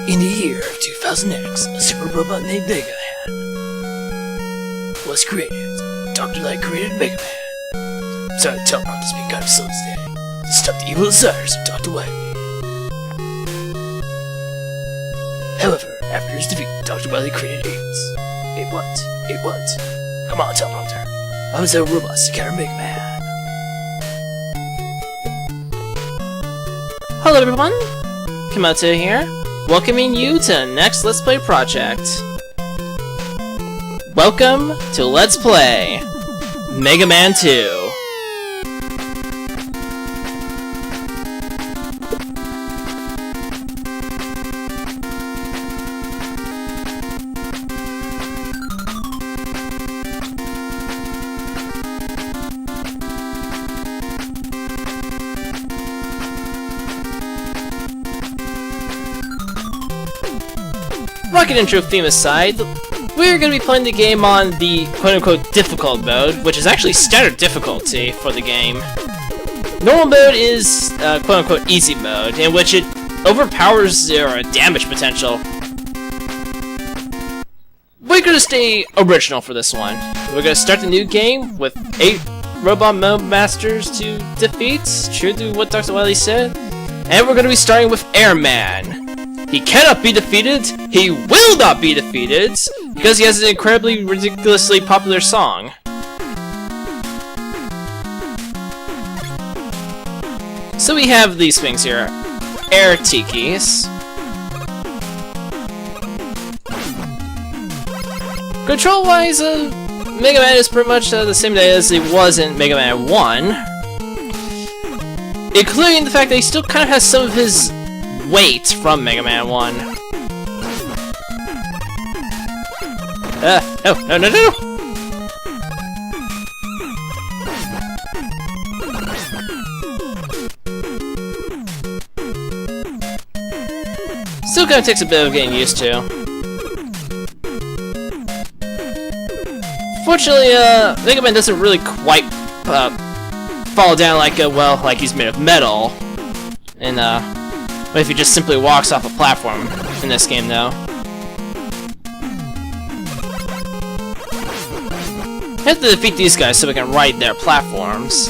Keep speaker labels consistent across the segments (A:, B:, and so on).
A: In the year of 2000X, a super robot named Megaman was created. Dr. Light created Megaman. So the teleport has been kind of slow today to stop the evil desires of Dr. Wily. However, after his defeat, Dr. Wily created AIDS. It what? It what? Come on, teleporter. I was our robots to counter Megaman.
B: Hello everyone, Komoto here, welcoming you to the next Let's Play project. Welcome to Let's Play Mega Man 2. Rocket intro theme aside, we're going to be playing the game on the quote-unquote difficult mode, which is actually standard difficulty for the game. Normal mode is quote-unquote easy mode, in which it overpowers your damage potential. We're going to stay original for this one. We're going to start the new game with 8 robot mode masters to defeat, true to what Dr. Wily said. And we're going to be starting with Airman. He cannot be defeated, he will not be defeated, because he has an incredibly, ridiculously popular song. So we have these things here. Air Tikis. Control-wise, Mega Man is pretty much the same day as it was in Mega Man 1. Including the fact that he still kind of has some of his weight from Mega Man 1. No. Still kinda takes a bit of getting used to. Fortunately, Mega Man doesn't really quite fall down like like he's made of metal. And but if he just simply walks off a platform in this game, though. We have to defeat these guys so we can ride their platforms.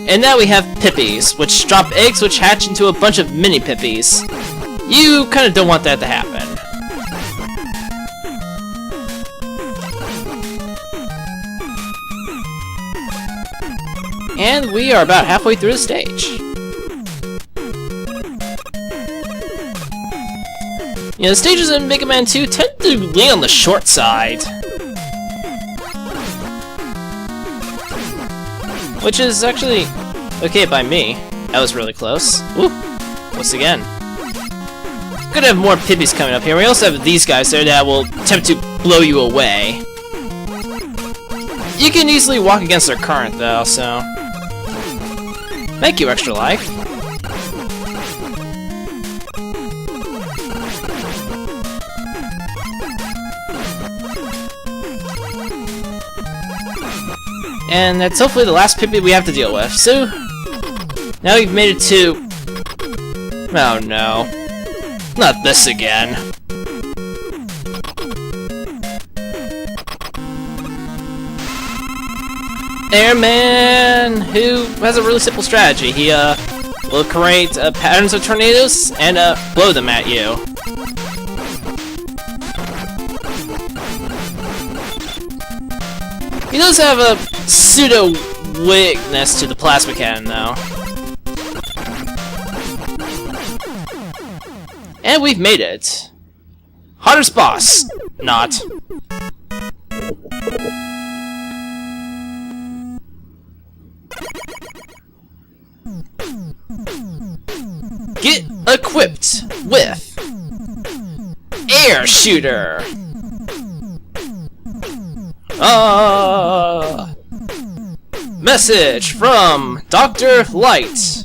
B: And now we have Pippies, which drop eggs which hatch into a bunch of mini Pippies. You kind of don't want that to happen. And we are about halfway through the stage. You know, the stages in Mega Man 2 tend to lean on the short side. Which is actually okay by me. That was really close. Ooh, once again. Gonna have more Pippies coming up here. We also have these guys there that will attempt to blow you away. You can easily walk against their current though, so... Thank you, Extra Life. And that's hopefully the last Pippi we have to deal with. So, now we've made it to... Oh no. Not this again. Airman, who has a really simple strategy. He will create patterns of tornadoes and blow them at you. He does have a pseudo weakness to the plasma cannon, though. And we've made it. Hardest boss. Not. Get equipped with Air Shooter. Message from Dr. Light.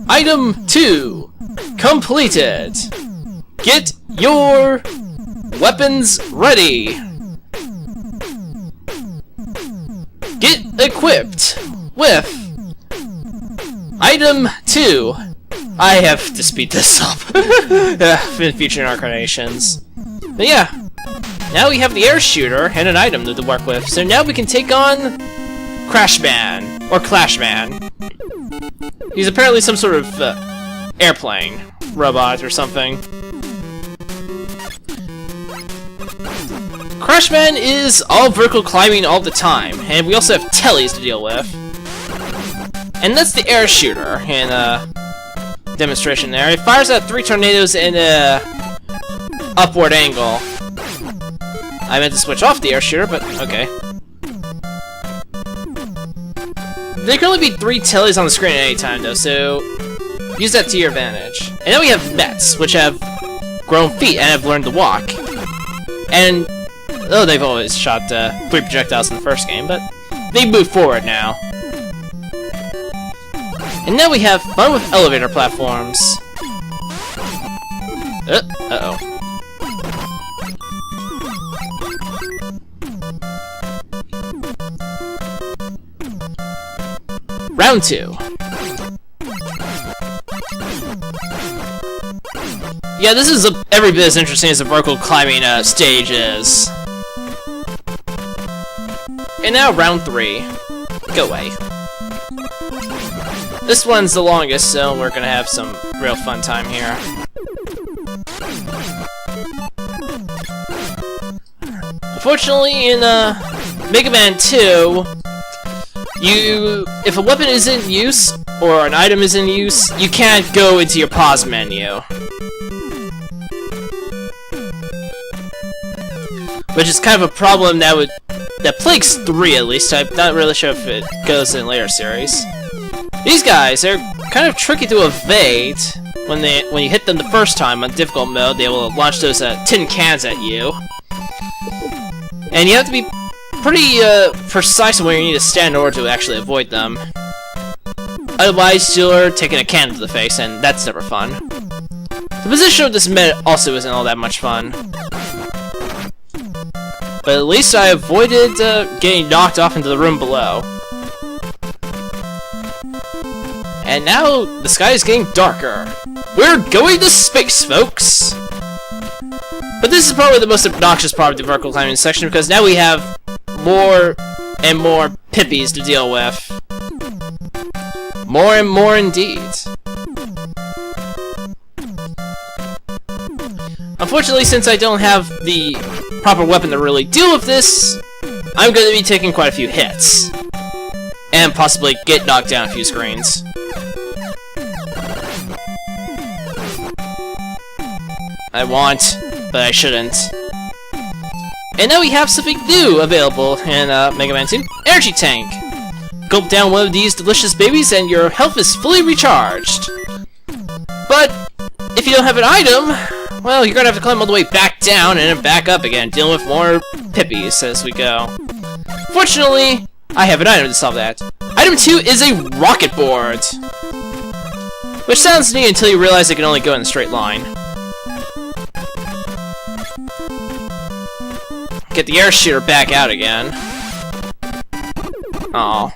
B: Item 2 completed. Get your weapons ready. Get equipped with Item 2 I have to speed this up. In future incarnations. But yeah, now we have the air shooter and an item to work with. So now we can take on Crashman, or Clashman. He's apparently some sort of airplane robot or something. Crashman is all vertical climbing all the time, and we also have tellies to deal with. And that's the air shooter in demonstration there. It fires out 3 tornadoes in a upward angle. I meant to switch off the air shooter, but okay. There can only be 3 tellies on the screen at any time, though, so use that to your advantage. And then we have Mets, which have grown feet and have learned to walk. And though they've always shot 3 projectiles in the first game, but they move forward now. And now we have fun with elevator platforms. Uh-oh. Round 2. Yeah, this is every bit as interesting as the vertical climbing stage is. And now round 3. Go away. This one's the longest, so we're gonna have some real fun time here. Unfortunately, in Mega Man 2, if a weapon is in use, or an item is in use, you can't go into your pause menu. Which is kind of a problem that plagues 3 at least. I'm not really sure if it goes in later series. These guys are kind of tricky to evade. When you hit them the first time on difficult mode, they will launch those tin cans at you. And you have to be pretty precise on where you need to stand in order to actually avoid them. Otherwise, you're taking a can to the face, and that's never fun. The position of this med also isn't all that much fun. But at least I avoided getting knocked off into the room below. And now the sky is getting darker. We're going to space, folks! But this is probably the most obnoxious part of the vertical climbing section, because now we have more and more pippies to deal with. More and more indeed. Unfortunately, since I don't have the proper weapon to really deal with this, I'm going to be taking quite a few hits. And possibly get knocked down a few screens. I want, but I shouldn't. And now we have something new available in Mega Man 2, Energy Tank. Gulp down one of these delicious babies and your health is fully recharged. But if you don't have an item, well, you're gonna have to climb all the way back down and then back up again, dealing with more pippies as we go. Fortunately, I have an item to solve that. Item 2 is a rocket board. Which sounds neat until you realize it can only go in a straight line. Get the air shooter back out again. Oh.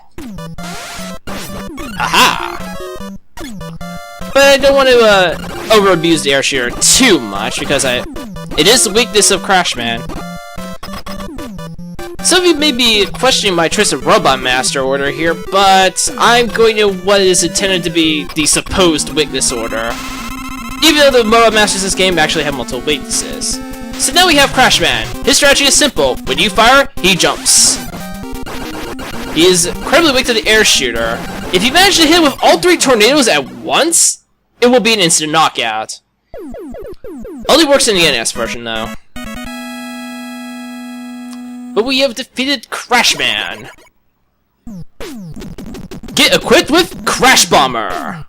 B: Aha! But I don't want to over-abuse the air shooter too much, because it is the weakness of Crashman. Some of you may be questioning my choice of Robot Master order here, but I'm going to what is intended to be the supposed weakness order. Even though the Robot Masters in this game actually have multiple weaknesses. So now we have Crashman. His strategy is simple. When you fire, he jumps. He is incredibly weak to the air shooter. If you manage to hit him with all 3 tornadoes at once, it will be an instant knockout. Only works in the NES version, though. But we have defeated Crashman. Get equipped with Crash Bomber.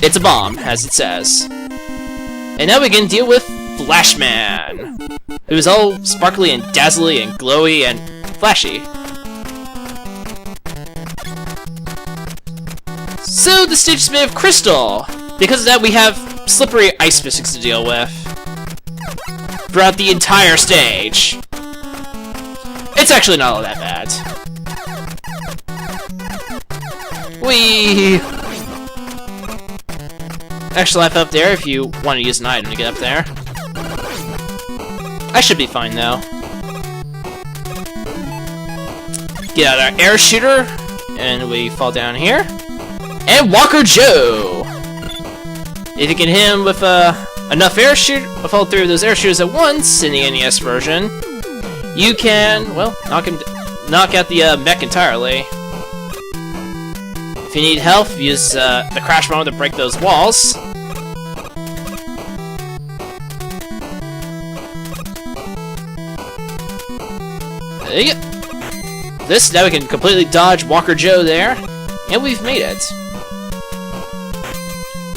B: It's a bomb, as it says. And now we can deal with Flashman, who's all sparkly and dazzly and glowy and flashy. So the stage is made of crystal. Because of that, we have slippery ice physics to deal with throughout the entire stage. It's actually not all that bad. Whee! extra life up there if you want to use an item to get up there. I should be fine though. Get out our air shooter, and we fall down here. And Walker Joe! If you can hit him with enough air shoot, with all 3 of those air shooters at once in the NES version, you can, well, knock out the mech entirely. If you need help, use the crash bomb to break those walls. There you go. This, now we can completely dodge Walker Joe there, and we've made it.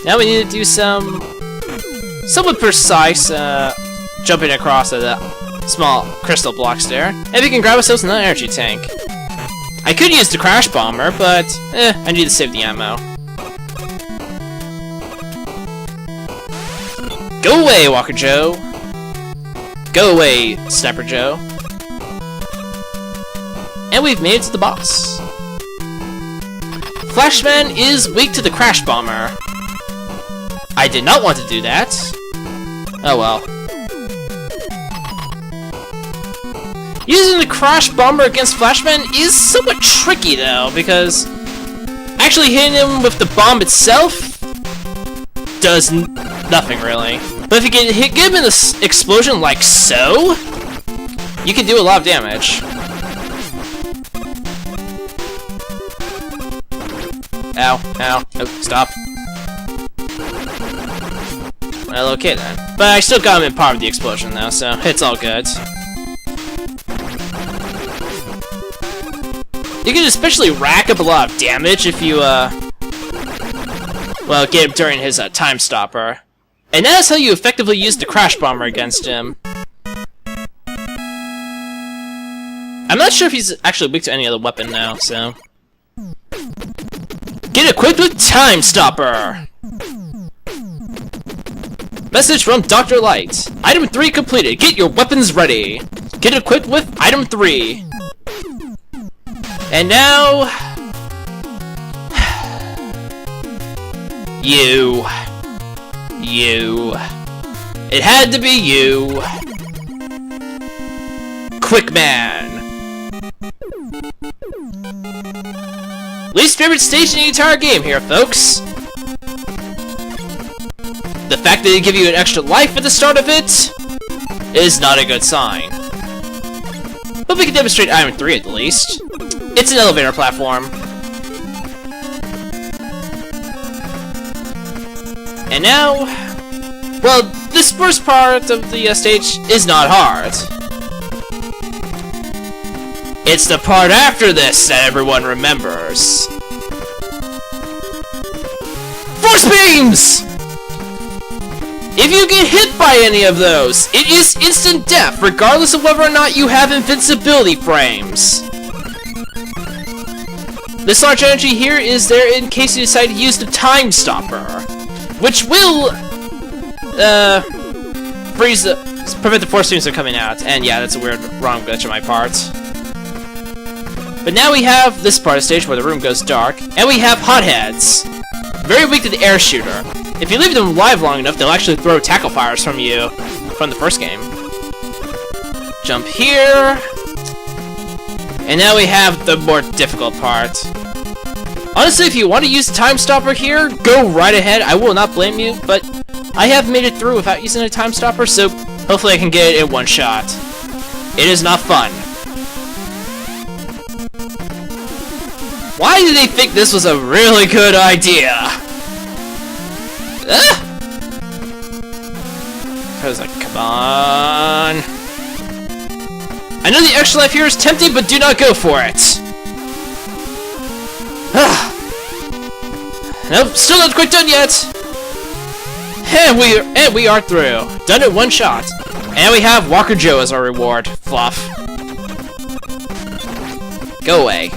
B: Now we need to do some somewhat precise jumping across the small crystal blocks there, and we can grab ourselves another energy tank. I could use the crash bomber, but I need to save the ammo. Go away, Walker Joe. Go away, Sniper Joe. And we've made it to the boss. Flashman is weak to the crash bomber. I did not want to do that. Oh well. Using the crash bomber against Flashman is somewhat tricky though, because actually hitting him with the bomb itself does nothing really. But if you can get him in the explosion like so, you can do a lot of damage. Ow, ow, oh, stop. Well, okay then. But I still got him in part of the explosion though, so it's all good. You can especially rack up a lot of damage if you, well, get him during his time stopper. And that's how you effectively use the crash bomber against him. I'm not sure if he's actually weak to any other weapon now, so... Get equipped with Time Stopper! Message from Dr. Light. Item 3 completed. Get your weapons ready. Get equipped with Item 3. And now... You. It had to be you. Quick Man. Least favorite stage in the entire game here, folks. The fact that they give you an extra life at the start of it is not a good sign. But we can demonstrate Item 3 at the least. It's an elevator platform. And now, well, this first part of the stage is not hard. It's the part after this that everyone remembers. Force beams! If you get hit by any of those, it is instant death, regardless of whether or not you have invincibility frames. This large energy here is there in case you decide to use the Time Stopper, which will prevent the force beams from coming out. And yeah, that's a weird wrong glitch on my part. But now we have this part of the stage where the room goes dark, and we have hotheads. Very weak to the air shooter. If you leave them alive long enough, they'll actually throw tackle fires from you from the first game. Jump here. And now we have the more difficult part. Honestly, if you want to use the Time Stopper here, go right ahead. I will not blame you, but I have made it through without using a Time Stopper, so hopefully I can get it in one shot. It is not fun. Why did they think this was a really good idea? Ah! I was like, come on. I know the extra life here is tempting, but do not go for it. Nope, still not quite done yet. And we are through. Done it one shot. And we have Walker Joe as our reward. Fluff. Go away.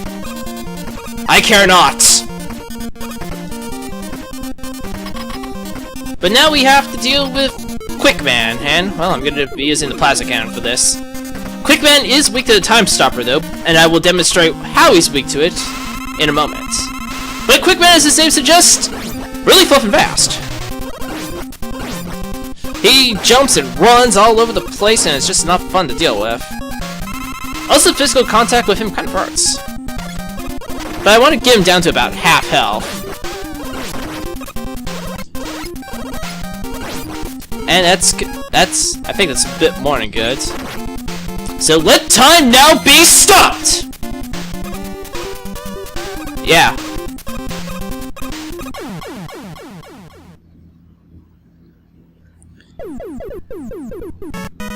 B: I care not. But now we have to deal with Quickman, and, well, I'm going to be using the plasma cannon for this. Quickman is weak to the Time Stopper, though, and I will demonstrate how he's weak to it in a moment. But Quickman, as his name suggests, really fluff and fast. He jumps and runs all over the place and it's just not fun to deal with. Also, physical contact with him kind of hurts. But I want to get him down to about half health. And I think that's a bit more than good. So let time now be stopped! Yeah.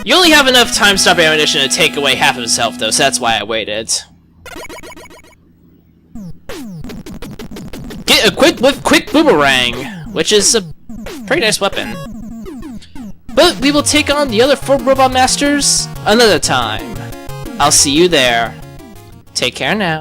B: You only have enough time stop ammunition to take away half of his health though, so that's why I waited. Get equipped with Quick Boomerang, which is a pretty nice weapon. But we will take on the other 4 Robot Masters another time. I'll see you there. Take care now.